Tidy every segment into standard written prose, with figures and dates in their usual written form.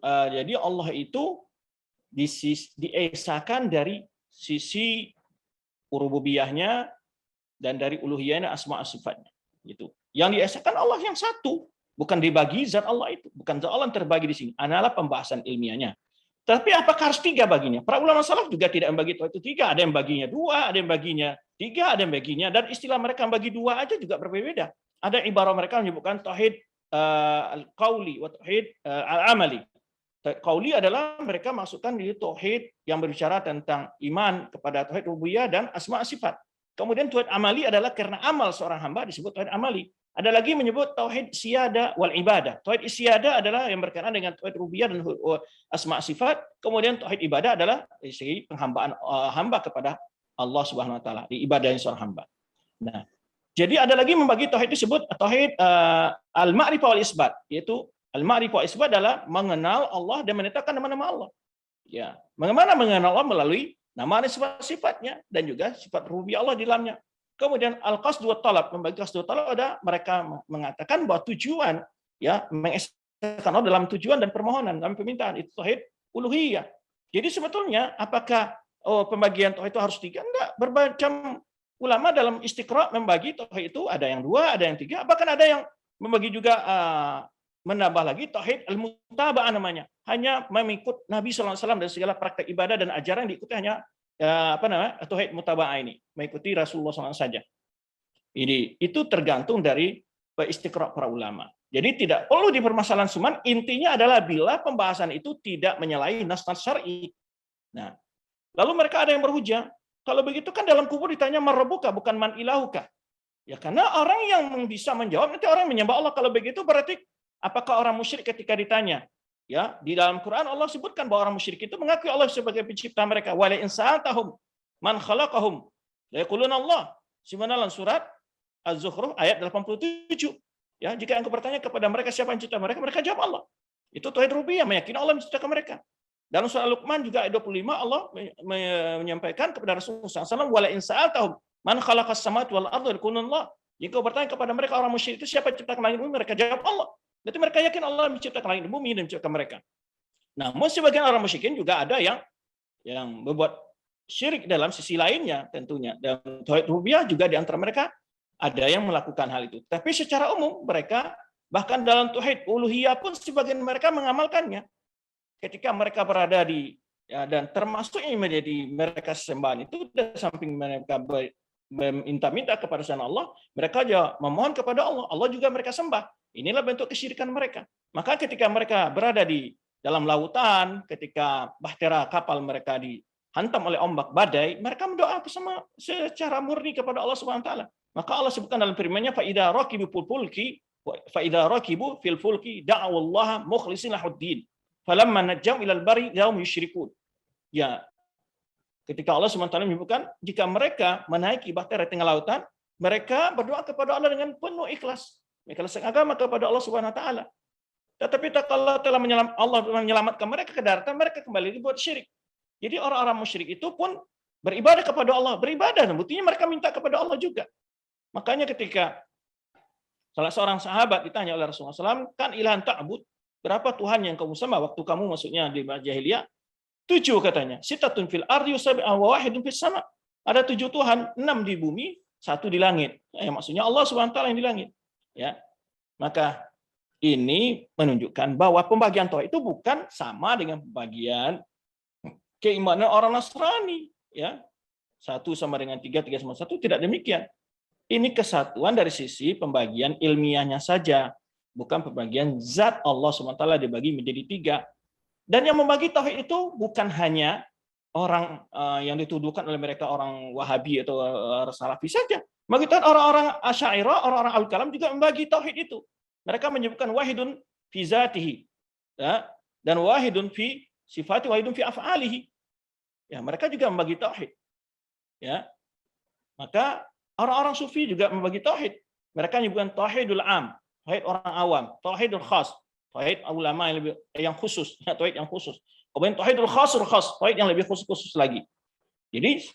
Jadi Allah itu diesakan dari sisi rububiyahnya dan dari uluhiyahnya, asma sifatnya. Gitu. Yang diesakan Allah yang satu, bukan dibagi zat Allah itu, bukan zat Allah yang terbagi di sini. Adalah pembahasan ilmiahnya. Tapi apakah harus tiga baginya? Para ulama salaf juga tidak membagi tauhid itu tiga. Ada yang baginya dua, ada yang baginya tiga, ada yang baginya, dan istilah mereka bagi dua aja juga berbeda. Ada ibarat mereka menyebutkan tauhid al-qauli wa tauhid al-amali. Qauli adalah mereka masukkan di tauhid yang berbicara tentang iman kepada tauhid rububiyah dan asma sifat. Kemudian tauhid amali adalah karena amal seorang hamba disebut tauhid amali. Ada lagi menyebut tauhid siyada wal ibadah. Tauhid siyada adalah yang berkenaan dengan tauhid rububiyah dan asma sifat. Kemudian tauhid ibadah adalah segi penghambaan hamba kepada Allah Subhanahu wa taala, di ibadahnya seorang hamba. Nah, jadi ada lagi membagi tauhid disebut tauhid al-ma'rifah wal isbat, yaitu al-ma'rifah wal isbat adalah mengenal Allah dan menetapkan nama-nama Allah. Ya, bagaimana mengenal Allah melalui nama dan sifat-sifatnya dan juga sifat rububiyah Allah di dalamnya. Kemudian al-qasd wa talab, membagi qasd wa talab ada mereka mengatakan bahwa tujuan ya mengesahkan Allah dalam tujuan dan permohonan dalam permintaan itu tauhid uluhiyah. Jadi sebetulnya apakah pembagian tauhid itu harus tiga? Enggak, bermacam ulama dalam Istiqra membagi tauhid itu ada yang dua, ada yang tiga, bahkan ada yang membagi juga menambah lagi tauhid al-mutaba'ah namanya. Hanya mengikut Nabi sallallahu alaihi wasallam dan segala praktek ibadah dan ajaran yang diikuti hanya tauhid mutaba'ah ini, mengikuti Rasulullah SAW saja. Ini itu tergantung dari istiqra para ulama. Jadi tidak perlu dipermasalahan, cuman intinya adalah bila pembahasan itu tidak menyalahi nas-nas syar'i. Nah, lalu mereka ada yang berhujah, kalau begitu kan dalam kubur ditanya man rabbuka bukan man ilahuka. Ya karena orang yang bisa menjawab nanti orang yang menyembah Allah. Kalau begitu berarti apakah orang musyrik ketika ditanya? Ya, di dalam Quran Allah sebutkan bahwa orang musyrik itu mengakui Allah sebagai pencipta mereka. Wa la in sa'altahum man khalaqahum la yaquluna Allah. Simanalan surat Az-Zukhruf ayat 87. Ya, jika engkau bertanya kepada mereka siapa yang mencipta mereka, mereka jawab Allah. Itu tauhid rububiyah, meyakini Allah menciptakan mereka. Dalam surah Luqman juga ayat 25 Allah menyampaikan kepada Rasulullah SAW, wa la in sa'altahum man khalaqas samawati wal arda yaquluna Allah. Jika engkau bertanya kepada mereka orang musyrik itu siapa yang menciptakan langit bumi, mereka jawab Allah. Berarti mereka yakin Allah menciptakan langit dan bumi dan menciptakan mereka. Namun sebagian orang musyrikin juga ada yang berbuat syirik dalam sisi lainnya tentunya. Dan tauhid rububiyah juga di antara mereka ada yang melakukan hal itu. Tapi secara umum mereka bahkan dalam tauhid uluhiyah pun sebagian mereka mengamalkannya. Ketika mereka berada di dan termasuk yang menjadi mereka sembahan itu dari samping mereka meminta-minta kepada selain Allah, mereka juga memohon kepada Allah. Allah juga mereka sembah. Inilah bentuk kesyirikan mereka. Maka ketika mereka berada di dalam lautan, ketika bahtera kapal mereka dihantam oleh ombak badai, mereka berdoa bersama secara murni kepada Allah Subhanahu wa taala. Maka Allah sebutkan dalam firman-Nya fa idza rakibu fil fulki da'u Allah mukhlishina lahuddin. Falamma najjahum ilal barri hum yusyrikun. Ya, ketika Allah SWT menyebutkan jika mereka menaiki bahtera tengah lautan, mereka berdoa kepada Allah dengan penuh ikhlas. Mereka agama kepada Allah Subhanahu wa taala. Tetapi kalau telah Allah menyelamatkan mereka ke daratan, mereka kembali dibuat syirik. Jadi orang-orang musyrik itu pun beribadah kepada Allah, beribadah, dan buktinya mereka minta kepada Allah juga. Makanya ketika salah seorang sahabat ditanya oleh Rasulullah SAW, kan ilahan ta'bud, berapa Tuhan yang kamu sembah waktu kamu maksudnya di jahiliyah? 7 katanya. Sitatun fil ardi wa wahidun fis sama. Ada 7 Tuhan, 6 di bumi, 1 di langit. Maksudnya Allah Subhanahu wa taala yang di langit. Ya. Maka ini menunjukkan bahwa pembagian tauhid itu bukan sama dengan pembagian keimanan orang Nasrani, ya. 1 sama dengan 3, 3 sama 1, tidak demikian. Ini kesatuan dari sisi pembagian ilmiahnya saja, bukan pembagian zat Allah SWT dibagi menjadi 3. Dan yang membagi tauhid itu bukan hanya orang yang dituduhkan oleh mereka orang Wahabi atau Salafi saja. Begitu orang-orang Asy'ariyah, orang-orang Al-Kalam juga membagi tauhid itu. Mereka menyebutkan wahidun fi zatihi, ya, dan wahidun fi sifati, wahidun fi af'alihi. Ya, mereka juga membagi tauhid. Ya. Maka orang-orang sufi juga membagi tauhid. Mereka menyebutkan tauhidul am, tauhid orang awam, tauhidul khas, tauhid ulama yang khusus, ya, tauhid yang khusus. Kemudian tauhidul khasur khas, tauhid yang lebih khusus lagi. Jadi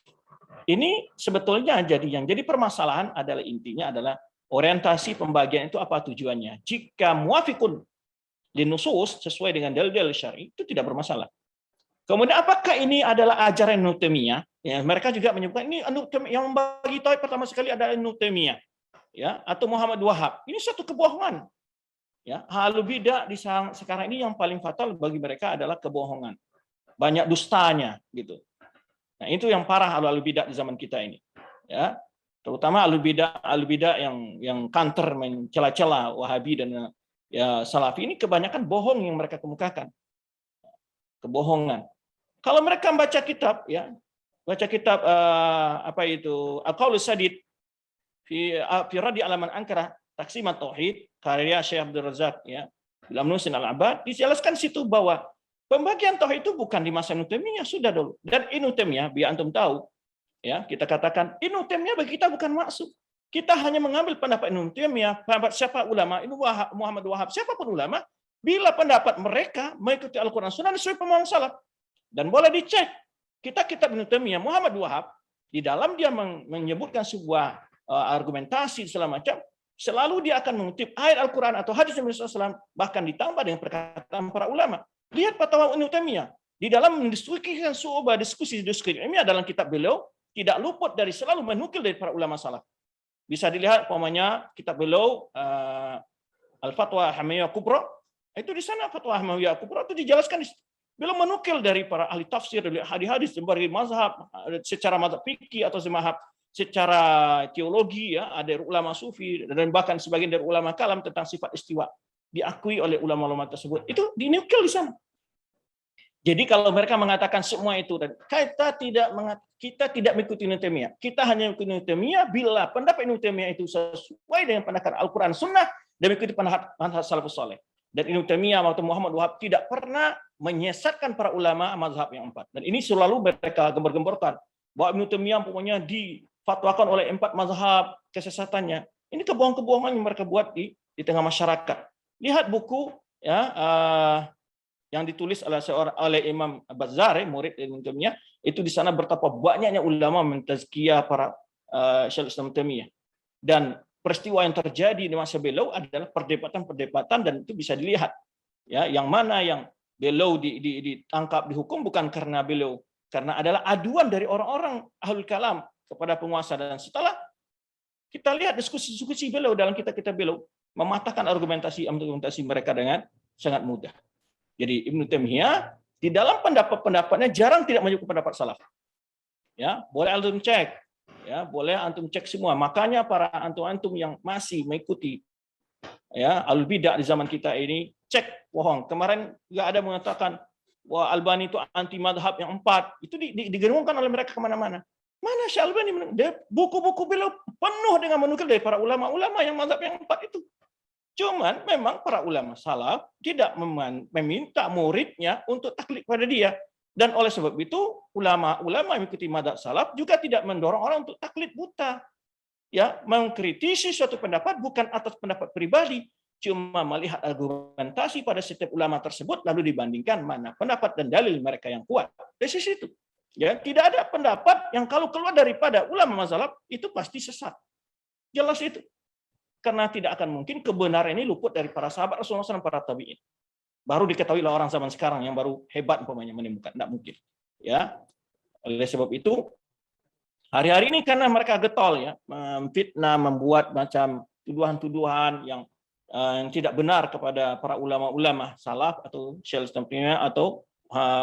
ini sebetulnya yang jadi permasalahan adalah intinya adalah orientasi pembagian itu apa tujuannya. Jika muafikun, linusus sesuai dengan dalil syar'i itu tidak bermasalah. Kemudian apakah ini adalah ajaran Ibnu Taimiyah? Ya, mereka juga menyebutkan ini yang membagi tauhid pertama sekali adalah Ibnu Taimiyah, ya, atau Muhammad Wahab. Ini suatu kebohongan. Ya, Ahlul bidah di sekarang ini yang paling fatal bagi mereka adalah kebohongan. Banyak dustanya gitu. Nah, itu yang parah ahlul bidah di zaman kita ini. Ya, terutama ahlul bidah yang counter mencela-cela Wahabi dan ya Salafi ini kebanyakan bohong yang mereka kemukakan. Kebohongan. Kalau mereka baca kitab, ya, baca kitab apa itu Al-Qaulus Sadid fi Radi Alaman Ankara Taksimat Tauhid karya Syekh Abdul Razak, ya, dalam Nusin Al-Abad dijelaskan situ bahwa pembagian tauhid itu bukan di masa Ibnu Taimiyah, sudah dulu. Dan Ibnu Taimiyah, biar antum tahu, ya, kita katakan Ibnu Taimiyah bagi kita bukan maksud. Kita hanya mengambil pendapat Ibnu Taimiyah, pendapat siapa ulama, Ibnu Muhammad Wahab, siapapun ulama, bila pendapat mereka mengikuti Al-Qur'an Sunnah sesuai pemahaman salaf. Dan boleh dicek, kitab Ibnu Taimiyah, Muhammad Wahab, di dalam dia menyebutkan sebuah argumentasi segala macam, selalu dia akan mengutip ayat Al-Quran atau hadis Nabi SAW, bahkan ditambah dengan perkataan para ulama. Lihat fatwa Ibnu Taimiyah, di dalam mendiskusikan sebuah diskusi ilmiah dalam kitab beliau, tidak luput dari selalu menukil dari para ulama salaf. Bisa dilihat umpamanya kitab beliau Al-Fatwa Hamawiyah Kubra, itu di sana Fatwa Hamawiyah Kubra itu dijelaskan. Beliau menukil dari para ahli tafsir, dari hadis-hadis, dari mazhab, secara mazhab fikih atau secara teologi, ya, ada ulama sufi dan bahkan sebagian dari ulama kalam tentang sifat istiwa diakui oleh ulama-ulama tersebut. Itu dinukil di sana. Jadi kalau mereka mengatakan semua itu, dan kita tidak mengikuti Ibnu Taimiyah, kita hanya mengikuti Ibnu Taimiyah bila pendapat Ibnu Taimiyah itu sesuai dengan pendapat Al-Quran Sunnah dan mengikuti pendapat salafus saleh. Dan Ibnu Taimiyah atau Muhammad Wahab tidak pernah menyesatkan para ulama mazhab yang 4. Dan ini selalu mereka gembar-gemborkan bahwa Ibnu Taimiyah pokoknya difatwakan oleh 4 mazhab kesesatannya. Ini kebohongan-kebohongan yang mereka buat di tengah masyarakat. Lihat buku, ya, yang ditulis oleh Imam Bazzar, murid Ibnu Taimiyah, itu di sana betapa banyaknya ulama mentazkiyah para Syaikhul Islam Taimiyah. Dan peristiwa yang terjadi di masa beliau adalah perdebatan-perdebatan, dan itu bisa dilihat, ya, yang mana yang beliau ditangkap, dihukum bukan karena beliau, karena adalah aduan dari orang-orang ahlul kalam kepada penguasa. Dan setelah kita lihat diskusi-diskusi beliau dalam kitab-kitab beliau, mematahkan argumentasi mereka dengan sangat mudah. Jadi Ibnu Taimiyah di dalam pendapat-pendapatnya jarang tidak menyebut pendapat salaf. Ya, boleh antum cek. Ya, boleh antum cek semua. Makanya para antum-antum yang masih mengikuti, ya, ahlul bidah di zaman kita ini, cek bohong. Kemarin nggak ada mengatakan wah Albani itu anti madhab yang 4. Itu digerungkan oleh mereka kemana-mana. Mana Syekh Albani? Buku-buku beliau penuh dengan menukil dari para ulama-ulama yang madhab yang 4 itu. Cuman memang para ulama salaf tidak meminta muridnya untuk taklid pada dia. Dan oleh sebab itu ulama-ulama yang mengikuti mazhab salaf juga tidak mendorong orang untuk taklid buta. Ya, mengkritisi suatu pendapat bukan atas pendapat pribadi, cuma melihat argumentasi pada setiap ulama tersebut lalu dibandingkan mana pendapat dan dalil mereka yang kuat. Dari situ. Ya, tidak ada pendapat yang kalau keluar daripada ulama mazhab itu pasti sesat. Jelas itu. Karena tidak akan mungkin kebenaran ini luput dari para sahabat Rasulullah SAW dan para tabi'in. Baru diketahui oleh orang zaman sekarang yang baru hebat umpamanya menemukan, tidak mungkin. Ya, oleh sebab itu hari-hari ini karena mereka getol, ya, memfitnah, membuat macam tuduhan-tuduhan yang tidak benar kepada para ulama-ulama salaf atau Syaikhul Islam Taimiyah atau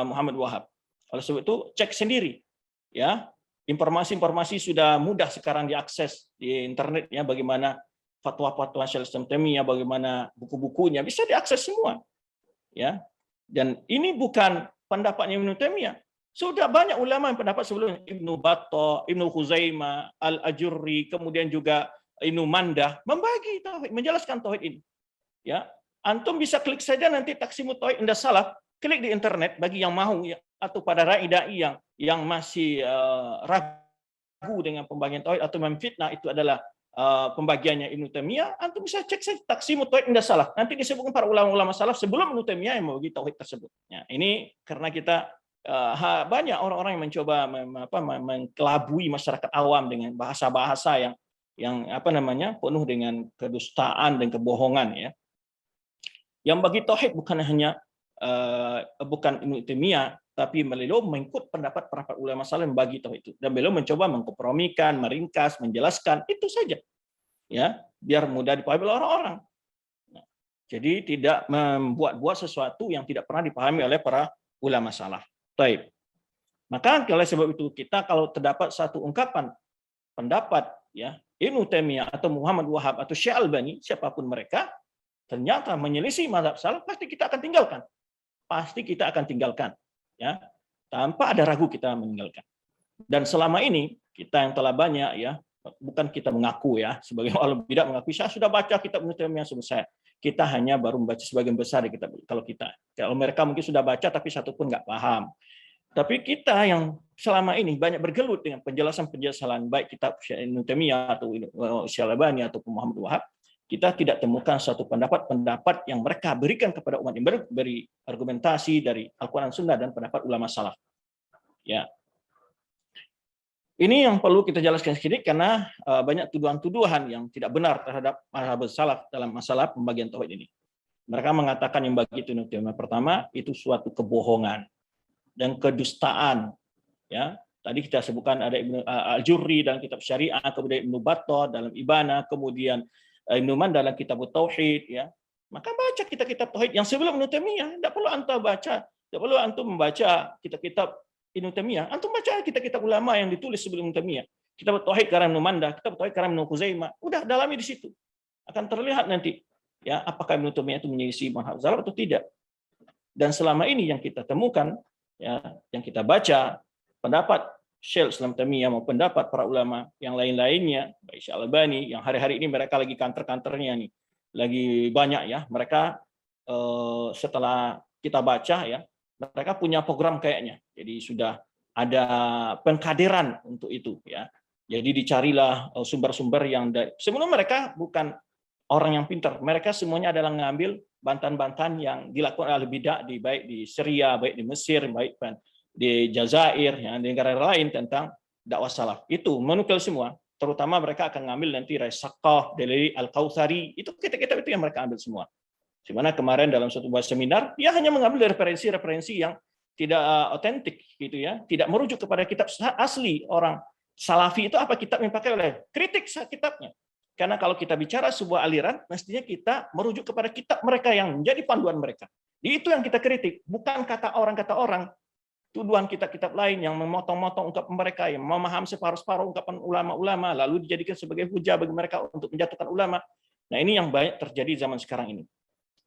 Muhammad Wahab. Oleh sebab itu cek sendiri, ya, informasi-informasi sudah mudah sekarang diakses di internet, ya, bagaimana fatwa-fatwa Syaikhul Islam Taimiyah, bagaimana buku-bukunya bisa diakses semua. Ya, dan ini bukan pendapatnya Ibnu Taimiyah. Sudah banyak ulama yang pendapat sebelumnya, Ibnu Battah, Ibnu Khuzaimah, Al-Ajurri, kemudian juga Ibnu Mandah membagi tauhid, menjelaskan tauhid ini. Ya, antum bisa klik saja nanti Taqsimut Tauhid Inda Salaf, klik di internet bagi yang mau, ya, atau pada dai yang masih ragu dengan pembagian tauhid atau memfitnah itu adalah pembagiannya Ibnu Taimiyah, antum bisa cek saja Taqsimut Tauhid Inda Salaf. Nanti disebutkan para ulama-ulama salaf sebelum Ibnu Taimiyah yang membagi tauhid tersebut. Ya, ini karena kita banyak orang-orang yang mencoba mengkelabui masyarakat awam dengan bahasa-bahasa yang penuh dengan kedustaan dan kebohongan, ya. Yang bagi tauhid bukan hanya bukan Ibnu Taimiyah, tapi beliau mengikut pendapat para ulama saleh bagi tauhid itu. Dan beliau mencoba mengkompromikan, meringkas, menjelaskan, itu saja. Ya, biar mudah dipahami oleh orang-orang. Nah, jadi tidak membuat-buat sesuatu yang tidak pernah dipahami oleh para ulama salaf. Baik. Maka oleh sebab itu kita kalau terdapat satu ungkapan pendapat ya Ibnu Taimiyah atau Muhammad Wahab atau Syekh Albani, siapapun mereka, ternyata menyelisih mazhab salaf, pasti kita akan tinggalkan. Pasti kita akan tinggalkan, ya, tanpa ada ragu kita meninggalkan. Dan selama ini kita yang telah banyak ya, bukan kita mengaku ya sebagai ahlul bidah mengaku saya sudah baca kitab Ibnu Taimiyah selesai. Kita hanya baru membaca sebagian besar di kitab. Kalau mereka mungkin sudah baca tapi satu pun nggak paham. Tapi kita yang selama ini banyak bergelut dengan penjelasan-penjelasan baik kitab Ibnu Taimiyah atau Syekh Albani atau Muhammad Wahab, kita tidak temukan satu pendapat yang mereka berikan kepada umat yang beri argumentasi dari Al-Quran Sunnah dan pendapat ulama salaf. Ya. Ini yang perlu kita jelaskan sedikit karena banyak tuduhan-tuduhan yang tidak benar terhadap mazhab salaf dalam masalah pembagian tauhid ini. Mereka mengatakan yang bagi itu pertama itu suatu kebohongan dan kedustaan. Ya, tadi kita sebutkan ada Ibnu Al-Jurri dalam kitab Syariah, kemudian Ibnu Battah dalam Ibana, kemudian Ibnu Man dalam kitab Tauhid, ya. Maka baca kitab-kitab tauhid yang sebelum Ibnu Taimiyah, tidak perlu antum baca, tidak perlu antum membaca kitab-kitab Ibnu Taimiyah. Antum baca kitab-kitab ulama yang ditulis sebelum Ibnu Taimiyah. Kitab Tauhid karang Ibnu Manda, kitab Tauhid karang Ibnu Khuzaimah. Udah dalami di situ. Akan terlihat nanti ya apakah Ibnu Taimiyah itu menyelisih mazhab salaf atau tidak. Dan selama ini yang kita temukan ya, yang kita baca pendapat Syekh Islam Taimiyah maupun pendapat para ulama yang lain-lainnya, baik Syekh Albani yang hari-hari ini mereka lagi kantor-kantornya nih, lagi banyak ya. Mereka setelah kita baca ya, mereka punya program kayaknya. Jadi sudah ada pengkaderan untuk itu ya. Jadi dicarilah sumber-sumber yang dari sebelum mereka bukan orang yang pintar, mereka semuanya adalah mengambil bantahan-bantahan yang dilakukan oleh bidah baik di Syria, baik di Mesir, baik di Jazair, ya, di negara lain tentang dakwah salaf. Itu menukil semua. Terutama mereka akan ngambil nanti Raisaqah, dari Al-Kautsari, itu kitab-kitab itu yang mereka ambil semua. Di mana kemarin dalam suatu seminar, dia hanya mengambil referensi-referensi yang tidak otentik, gitu ya, tidak merujuk kepada kitab asli orang Salafi itu apa kitab yang dipakai oleh kritik kitabnya. Karena kalau kita bicara sebuah aliran, mestinya kita merujuk kepada kitab mereka yang menjadi panduan mereka. Itu yang kita kritik, bukan kata orang, tuduhan kitab-kitab lain yang memotong-motong ungkapan mereka, yang memahami separuh-separuh ungkapan ulama-ulama, lalu dijadikan sebagai hujah bagi mereka untuk menjatuhkan ulama. Nah ini yang banyak terjadi zaman sekarang ini.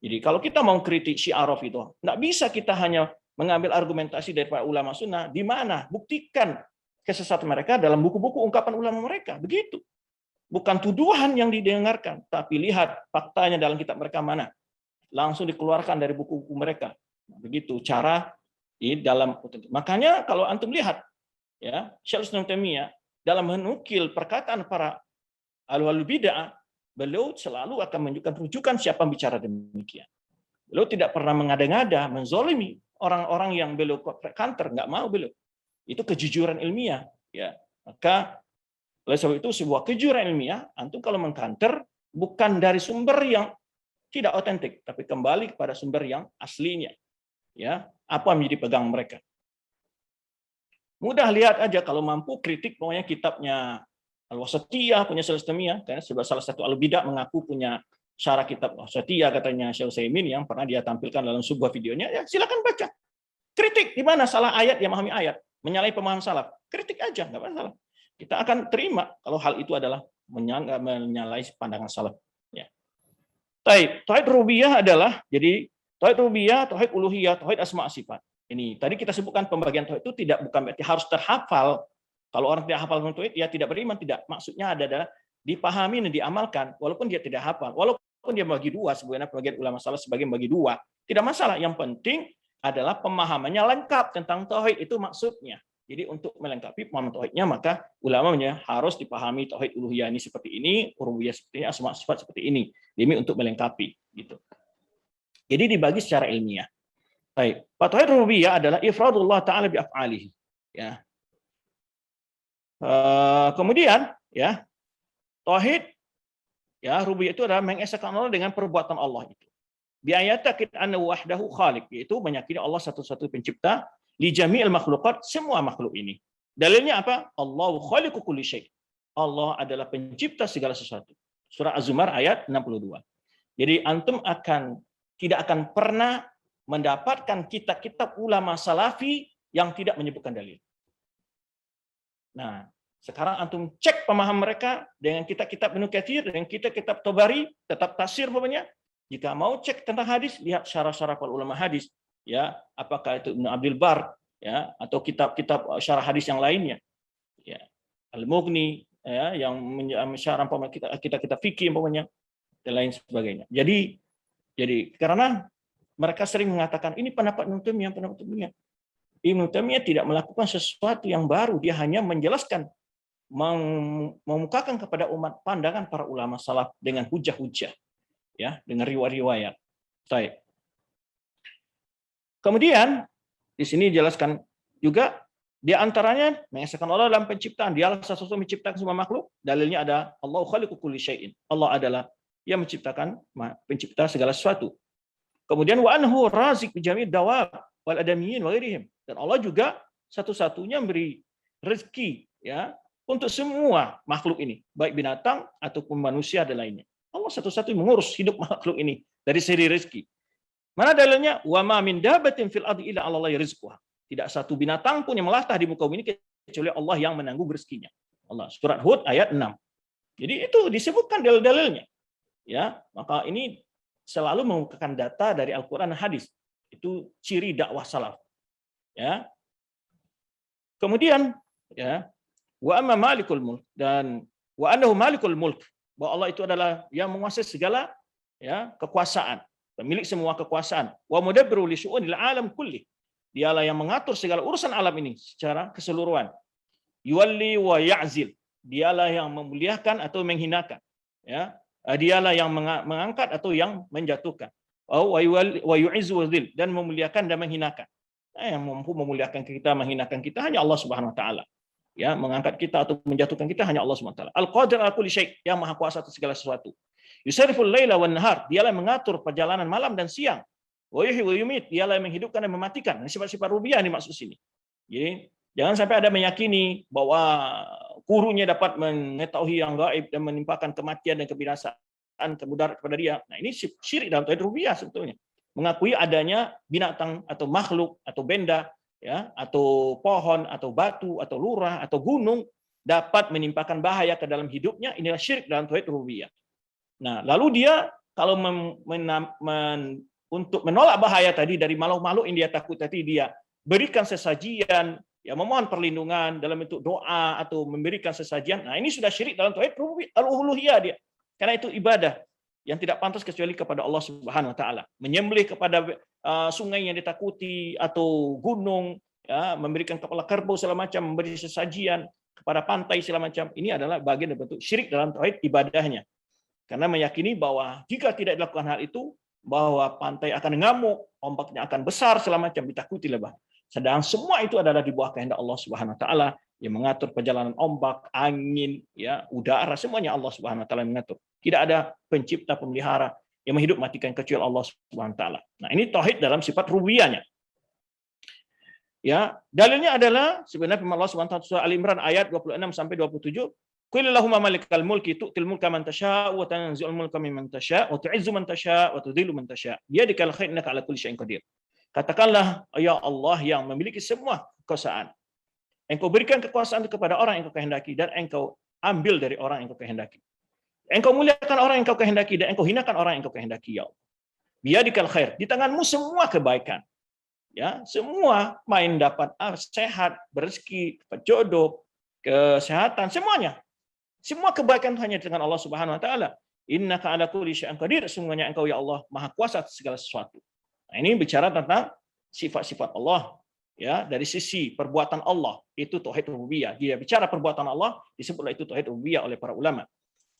Jadi kalau kita mau kritik Syi'araf itu, nggak bisa kita hanya mengambil argumentasi dari para ulama sunnah, di mana buktikan kesesatan mereka dalam buku-buku ungkapan ulama mereka. Begitu. Bukan tuduhan yang didengarkan, tapi lihat faktanya dalam kitab mereka mana. Langsung dikeluarkan dari buku-buku mereka. Begitu cara di dalam. Makanya kalau antum lihat ya Syekh Islam Taimiyah dalam menukil perkataan para ahlul bidah, beliau selalu akan menunjukkan rujukan siapa yang bicara demikian. Beliau tidak pernah mengada-ngada, menzolimi orang-orang yang beliau counter, nggak mau beliau. Itu kejujuran ilmiah, ya. Maka oleh sebab itu sebuah kejujuran ilmiah, antum kalau mengcounter bukan dari sumber yang tidak otentik, tapi kembali kepada sumber yang aslinya. Ya, apa yang menjadi pegang mereka. Mudah lihat aja kalau mampu kritik pokoknya kitabnya Al-Wasatiyah punya Syekh Taimiyah, karena salah satu al-bidah mengaku punya syarah kitab Al-Wasatiyah katanya Syekh Utsaimin yang pernah dia tampilkan dalam sebuah videonya, ya silakan baca. Kritik di mana salah ayat yang memahami ayat, menyalahi pemahaman salaf. Kritik aja, enggak masalah. Kita akan terima kalau hal itu adalah menyalahi pandangan salaf. Ya. Tauhid rububiyah adalah jadi tauhid rububiyah, tauhid uluhiyah, tauhid asma sifat. Ini tadi kita sebutkan pembagian tauhid itu bukan berarti harus terhafal. Kalau orang tidak hafal tauhid, ya tidak beriman, tidak. Maksudnya adalah dipahami dan diamalkan walaupun dia tidak hafal. Walaupun dia bagi dua, sebenarnya pembagian ulama salaf sebagian bagi dua. Tidak masalah, yang penting adalah pemahamannya lengkap tentang tauhid, itu maksudnya. Jadi untuk melengkapi pemahaman tauhidnya, maka ulamanya harus dipahami tauhid uluhiyah ini seperti ini, rububiyah seperti ini, asma sifat seperti ini. Demi untuk melengkapi gitu. Jadi dibagi secara ilmiah. Baik, tauhid rububiyah adalah ifradullah taala bi af'alihi. Ya. Kemudian ya, tauhid ya rububiyah itu adalah mengesahkan Allah dengan perbuatan Allah itu. bi'ayatakid anna wahdahu khaliq, yaitu meyakini Allah satu-satu pencipta li jami'il makhluqat, semua makhluk ini. Dalilnya apa? Allahu khaliqu kulli syai'. Allah adalah pencipta segala sesuatu. Surah Az-Zumar ayat 62. Jadi antum tidak akan pernah mendapatkan kitab-kitab ulama salafi yang tidak menyebutkan dalil. Nah, sekarang antum cek pemahaman mereka dengan kitab-kitab Ibnu Katsir, dengan kitab-kitab Tabari, tetap tafsir pokoknya. Jika mau cek tentang hadis, lihat syarah-syarah para ulama hadis, ya, apakah itu Ibnu Abdul Bar, ya, atau kitab-kitab syarah hadis yang lainnya. Ya, Al-Mughni, ya, yang syarah kita fikih pokoknya dan lain sebagainya. Jadi karena mereka sering mengatakan ini pendapat Ibnu Taimiyah. Ibnu Taimiyah tidak melakukan sesuatu yang baru, dia hanya menjelaskan, memukakan kepada umat pandangan para ulama salaf dengan hujah-hujah, ya, dengan riwayat-riwayat. Baik. Kemudian di sini dijelaskan juga di antaranya mengesahkan Allah dalam penciptaan. Dialah satu-satunya menciptakan semua makhluk. Dalilnya ada Allahu khaliqu kulli syai'in. Allah adalah yang menciptakan, pencipta segala sesuatu. Kemudian wa anhu raziq bi jami' dawab wal adamiyyin wa ghairihim. Dan Allah juga satu-satunya memberi rezeki, ya, untuk semua makhluk ini, baik binatang ataupun manusia dan lainnya. Allah satu-satunya mengurus hidup makhluk ini dari segi rezeki. Mana dalilnya? Wa ma min dabatin fil ardi illa 'ala Allahi rizquha. Tidak satu binatang pun yang melatah di muka bumi ini kecuali Allah yang menanggung rezekinya. Allah, surat Hud ayat 6. Jadi itu disebutkan dalil-dalilnya. Ya, maka ini selalu mengumpulkan data dari Al-Qur'an dan hadis. Itu ciri dakwah salaf. Ya. Kemudian, ya, wa amma malikul mulk, dan wa annahu malikul mulk, bahwa Allah itu adalah yang menguasai segala, ya, kekuasaan, pemilik semua kekuasaan. Wa mudabbiru li syu'unil alam kulli. Dialah yang mengatur segala urusan alam ini secara keseluruhan. Yuwalli wa ya'zil. Dialah yang memuliakan atau menghinakan. Ya. Dialah yang mengangkat atau yang menjatuhkan. Wa yu'izzu wa dzil, dan memuliakan dan menghinakan. Yang mampu memuliakan kita, menghinakan kita hanya Allah Subhanahu wa taala. Ya, mengangkat kita atau menjatuhkan kita hanya Allah Subhanahu wa taala. Al-Qadir ala kulli syai', yang maha kuasa atas segala sesuatu. Yusarriful laila wan nahar, dialah yang mengatur perjalanan malam dan siang. Wa yuhyi wa yumiit, dialah yang menghidupkan dan mematikan. Ini sifat-sifat rububiyah dimaksud sini. Jadi, jangan sampai ada meyakini bahwa gurunya dapat mengetahui yang gaib dan menimpakan kematian dan kebinasaan kemudarat kepada dia. Nah, ini syirik dalam tauhid rububiyah sebetulnya. Mengakui adanya binatang atau makhluk atau benda, ya, atau pohon atau batu atau lurah atau gunung dapat menimpakan bahaya ke dalam hidupnya, inilah syirik dalam tauhid rububiyah. Nah, lalu dia kalau untuk menolak bahaya tadi dari makhluk-makhluk yang dia takut tadi, dia berikan sesajian, ya, memohon perlindungan dalam bentuk doa atau memberikan sesajian. Nah, ini sudah syirik dalam tauhid al-uluhiyah dia. Karena itu ibadah yang tidak pantas kecuali kepada Allah Subhanahu wa taala. Menyembelih kepada sungai yang ditakuti atau gunung, ya, memberikan kepala kerbau segala macam, memberi sesajian kepada pantai segala macam. Ini adalah bagian dari bentuk syirik dalam tauhid ibadahnya. Karena meyakini bahwa jika tidak dilakukan hal itu, bahwa pantai akan ngamuk, ombaknya akan besar segala macam, ditakuti lebah. Sedang semua itu adalah di bawah kehendak Allah Subhanahu wa taala yang mengatur perjalanan ombak, angin, ya, udara, semuanya Allah Subhanahu wa taala yang mengatur. Tidak ada pencipta pemelihara yang menghidup matikan kecuali Allah Subhanahu wa taala. Nah, ini tauhid dalam sifat rububiyahnya. Ya, dalilnya adalah sebenarnya firman Allah Subhanahu wa taala surah Al-Imran ayat 26 sampai 27. Qul Allahumma malikal mulki tu'til mulka man tasha' wa tanzi'ul mulka mimman tasha' wa tu'izzu man tasha' wa tudhillu man tasha' biyadikal khair innaka 'ala kulli syai'in qadir. Katakanlah, ya Allah yang memiliki semua kekuasaan. Engkau berikan kekuasaan kepada orang yang engkau kehendaki dan engkau ambil dari orang yang engkau kehendaki. Engkau muliakan orang yang engkau kehendaki dan engkau hinakan orang yang engkau kehendaki, ya Allah. Biyadikal khair, di tanganmu semua kebaikan. Ya, semua main dapat sehat, berezeki, jodoh, kesehatan, semuanya. Semua kebaikan hanya dengan Allah Subhanahu wa taala. Innaka 'ala kulli syai'in qadir, semuanya engkau ya Allah maha kuasa atas segala sesuatu. Nah, ini bicara tentang sifat-sifat Allah, ya, dari sisi perbuatan Allah, itu tauhid rububiyah. Dia bicara perbuatan Allah, disebutlah itu tauhid rububiyah oleh para ulama.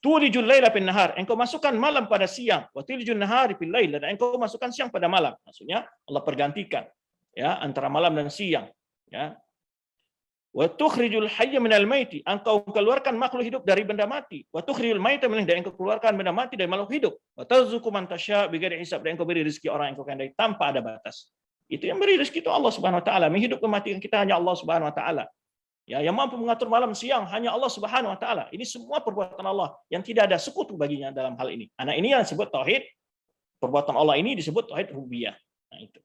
Tulijul laila fin nahar, engkau masukkan malam pada siang, wa tulijul nahari fil lail, dan engkau masukkan siang pada malam. Maksudnya Allah pergantikan, ya, antara malam dan siang, ya. Wa tukhrijul hayya minal maiti, engkau keluarkan makhluk hidup dari benda mati. Wa tukhrijul maita minal, dan engkau keluarkan benda mati dari makhluk hidup. Wa tarzuqu man tasya bighairi hisab, dan engkau beri rezeki orang yang engkau kehendaki tanpa ada batas. Itu yang beri rezeki itu Allah Subhanahu wa taala. Menghidup kematian kita hanya Allah Subhanahu wa taala. Ya, yang mampu mengatur malam siang hanya Allah Subhanahu wa taala. Ini semua perbuatan Allah yang tidak ada sekutu baginya dalam hal ini. Nah, ini yang disebut tauhid. Perbuatan Allah ini disebut tauhid rububiyah. Nah, itu.